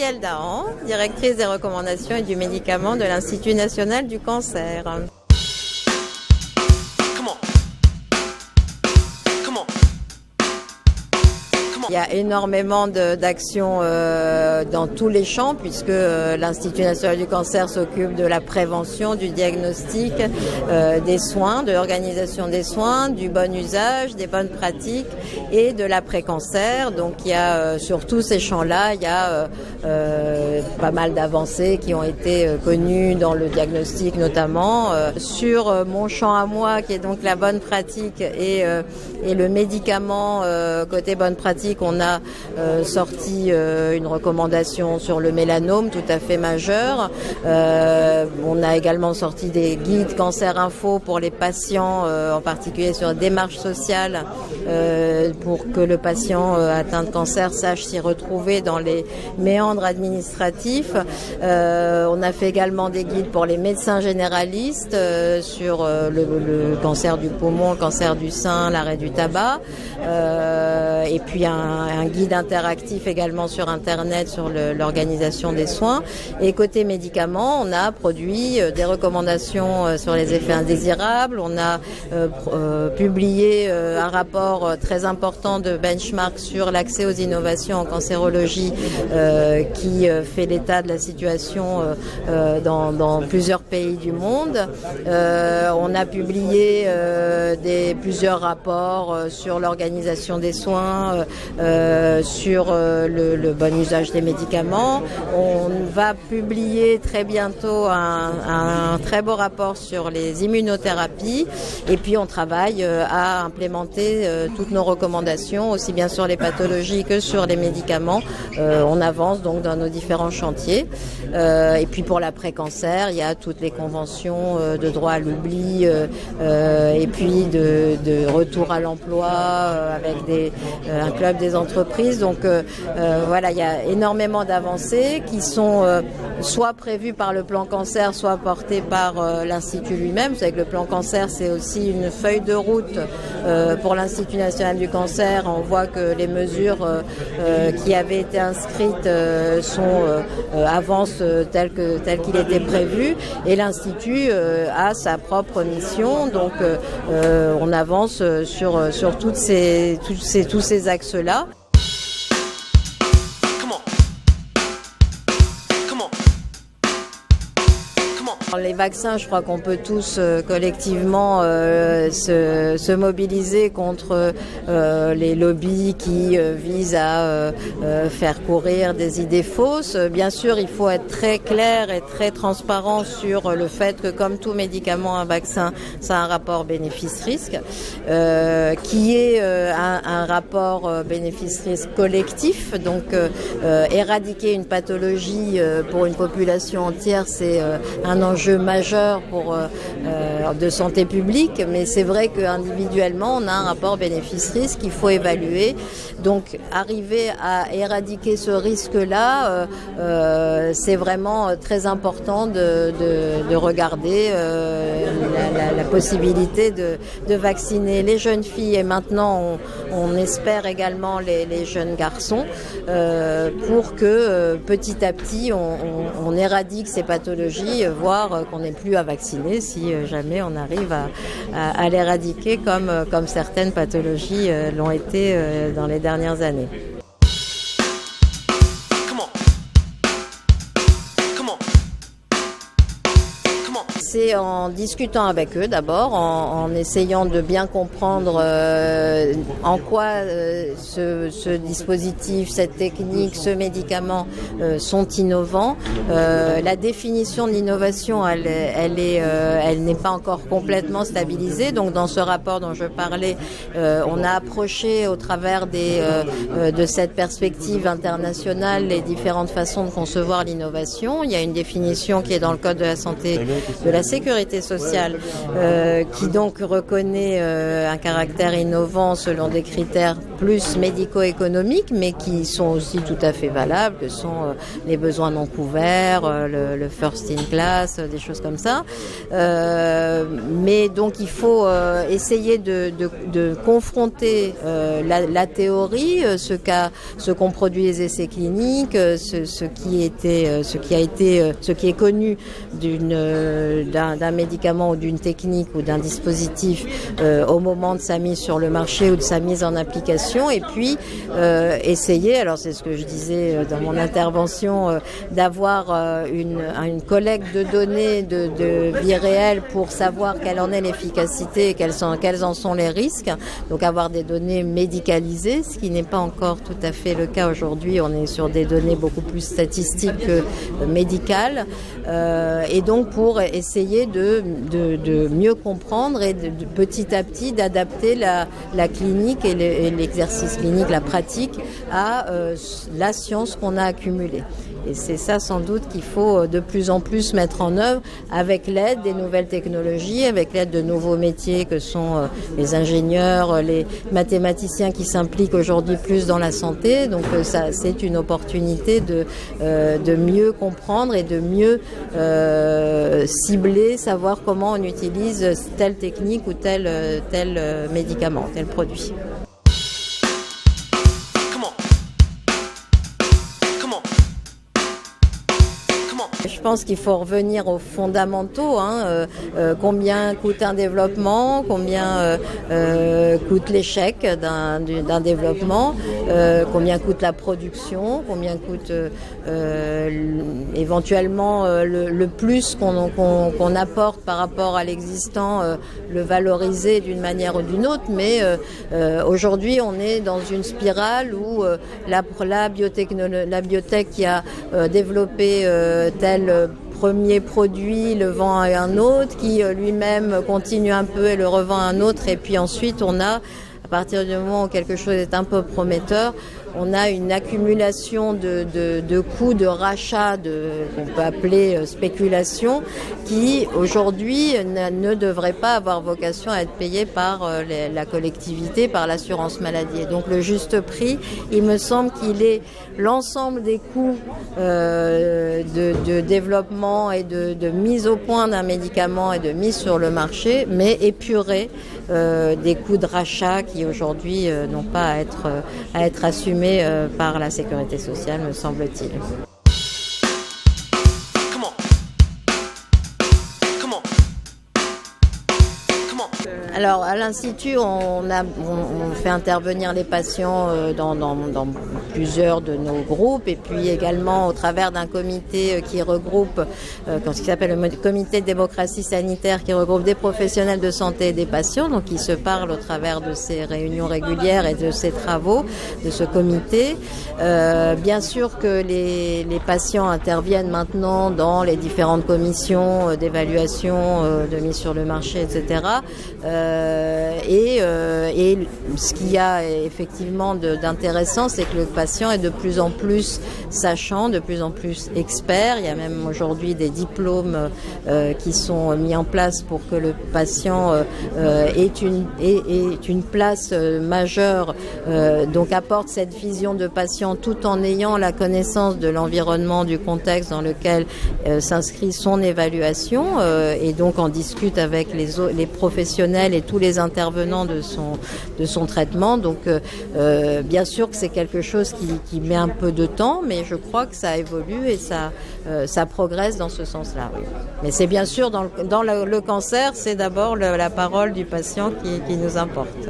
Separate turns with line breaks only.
Muriel Dahan, directrice des recommandations et du médicament de l'Institut national du cancer. Il y a énormément d'actions dans tous les champs puisque l'Institut national du cancer s'occupe de la prévention, du diagnostic, des soins, de l'organisation des soins, du bon usage, des bonnes pratiques et de l'après-cancer. Donc il y a sur tous ces champs-là, il y a pas mal d'avancées qui ont été connues dans le diagnostic notamment. Sur mon champ à moi qui est donc la bonne pratique et le médicament côté bonne pratique, on a sorti une recommandation sur le mélanome tout à fait majeure. On a également sorti des guides Cancer Info pour les patients, en particulier sur démarche sociale, pour que le patient atteint de cancer sache s'y retrouver dans les méandres administratifs. On a fait également des guides pour les médecins généralistes sur le cancer du poumon, le cancer du sein, l'arrêt du tabac. Et puis un guide interactif également sur Internet sur l'organisation des soins. Et côté médicaments, on a produit des recommandations sur les effets indésirables. On a publié un rapport très important de benchmark sur l'accès aux innovations en cancérologie qui fait l'état de la situation dans plusieurs pays du monde. On a publié plusieurs rapports sur l'organisation des soins, sur le bon usage des médicaments. On va publier très bientôt un très beau rapport sur les immunothérapies et puis on travaille à implémenter toutes nos recommandations, aussi bien sur les pathologies que sur les médicaments. On avance donc dans nos différents chantiers. Et puis pour l'après-cancer, il y a toutes les conventions de droit à l'oubli et puis de retour à l'emploi avec un club des entreprises. Donc voilà, il y a énormément d'avancées qui sont soit prévues par le plan cancer, soit portées par l'Institut lui-même. Vous savez que le plan cancer, c'est aussi une feuille de route pour l'Institut national du cancer. On voit que les mesures qui avaient été inscrites avancent tel qu'il était prévu. Et l'Institut a sa propre mission. Donc on avance sur tous ces axes-là. Les vaccins, je crois qu'on peut tous collectivement se mobiliser contre les lobbies qui visent à faire courir des idées fausses. Bien sûr, il faut être très clair et très transparent sur le fait que, comme tout médicament, un vaccin, ça a un rapport bénéfice-risque, qui est un rapport bénéfice-risque collectif. Donc, éradiquer une pathologie pour une population entière, c'est un enjeu majeur de santé publique, mais c'est vrai qu'individuellement, on a un rapport bénéfice-risque qu'il faut évaluer. Donc, arriver à éradiquer ce risque-là, c'est vraiment très important de regarder la possibilité de vacciner les jeunes filles et maintenant, on espère également les jeunes garçons pour que petit à petit, on éradique ces pathologies, voire qu'on n'ait plus à vacciner si jamais on arrive à l'éradiquer comme certaines pathologies l'ont été dans les dernières années. C'est en discutant avec eux d'abord, en essayant de bien comprendre en quoi ce dispositif, cette technique, ce médicament sont innovants. La définition de l'innovation, elle n'est pas encore complètement stabilisée. Donc dans ce rapport dont je parlais, on a approché au travers de cette perspective internationale les différentes façons de concevoir l'innovation. Il y a une définition qui est dans le Code de la santé sécurité sociale, qui donc reconnaît un caractère innovant selon des critères plus médico-économiques, mais qui sont aussi tout à fait valables, que sont les besoins non couverts, le first in class, des choses comme ça. Mais donc il faut essayer de confronter la théorie, ce qu'ont produit les essais cliniques, ce qui est connu d'un médicament ou d'une technique ou d'un dispositif au moment de sa mise sur le marché ou de sa mise en application, et puis essayer, alors c'est ce que je disais dans mon intervention, d'avoir une collecte de données de vie réelle pour savoir quelle en est l'efficacité et quels en sont les risques, donc avoir des données médicalisées, ce qui n'est pas encore tout à fait le cas aujourd'hui. On est sur des données beaucoup plus statistiques que médicales, et donc pour essayer de mieux comprendre et de petit à petit d'adapter la clinique et l'exercice clinique, la pratique à la science qu'on a accumulée. Et c'est ça sans doute qu'il faut de plus en plus mettre en œuvre avec l'aide des nouvelles technologies, avec l'aide de nouveaux métiers que sont les ingénieurs, les mathématiciens qui s'impliquent aujourd'hui plus dans la santé. Donc ça, c'est une opportunité de mieux comprendre et de mieux cibler, savoir comment on utilise telle technique ou tel médicament, tel produit. Je pense qu'il faut revenir aux fondamentaux. Combien coûte un développement, combien coûte l'échec d'un développement, combien coûte la production, combien coûte éventuellement le plus qu'on apporte par rapport à l'existant, le valoriser d'une manière ou d'une autre. Mais aujourd'hui, on est dans une spirale où la biotech qui a développé tel premier produit le vend à un autre, qui lui-même continue un peu et le revend à un autre, et puis ensuite on a, à partir du moment où quelque chose est un peu prometteur, on a une accumulation de coûts de rachat, qu'on peut appeler spéculation, qui aujourd'hui ne devrait pas avoir vocation à être payé par la collectivité, par l'assurance maladie. Et donc le juste prix, il me semble qu'il est l'ensemble des coûts de développement et de mise au point d'un médicament et de mise sur le marché, mais épuré des coûts de rachat qui aujourd'hui n'ont pas à être assumés par la sécurité sociale, me semble-t-il. Alors à l'Institut, on fait intervenir les patients dans plusieurs de nos groupes, et puis également au travers d'un comité qui regroupe, ce qui s'appelle le comité de démocratie sanitaire, qui regroupe des professionnels de santé et des patients, donc qui se parlent au travers de ces réunions régulières et de ces travaux de ce comité. Bien sûr que les patients interviennent maintenant dans les différentes commissions d'évaluation, de mise sur le marché, etc. Et ce qu'il y a effectivement d'intéressant, c'est que le patient est de plus en plus sachant, de plus en plus expert. Il y a même aujourd'hui des diplômes qui sont mis en place pour que le patient ait une place majeure, donc apporte cette vision de patient tout en ayant la connaissance de l'environnement, du contexte dans lequel s'inscrit son évaluation, et donc en discute avec les professionnels et tous les intervenants de son traitement. Donc bien sûr que c'est quelque chose qui met un peu de temps, mais je crois que ça évolue et ça progresse dans ce sens-là. Oui. Mais c'est bien sûr dans le cancer, c'est d'abord la parole du patient qui nous importe.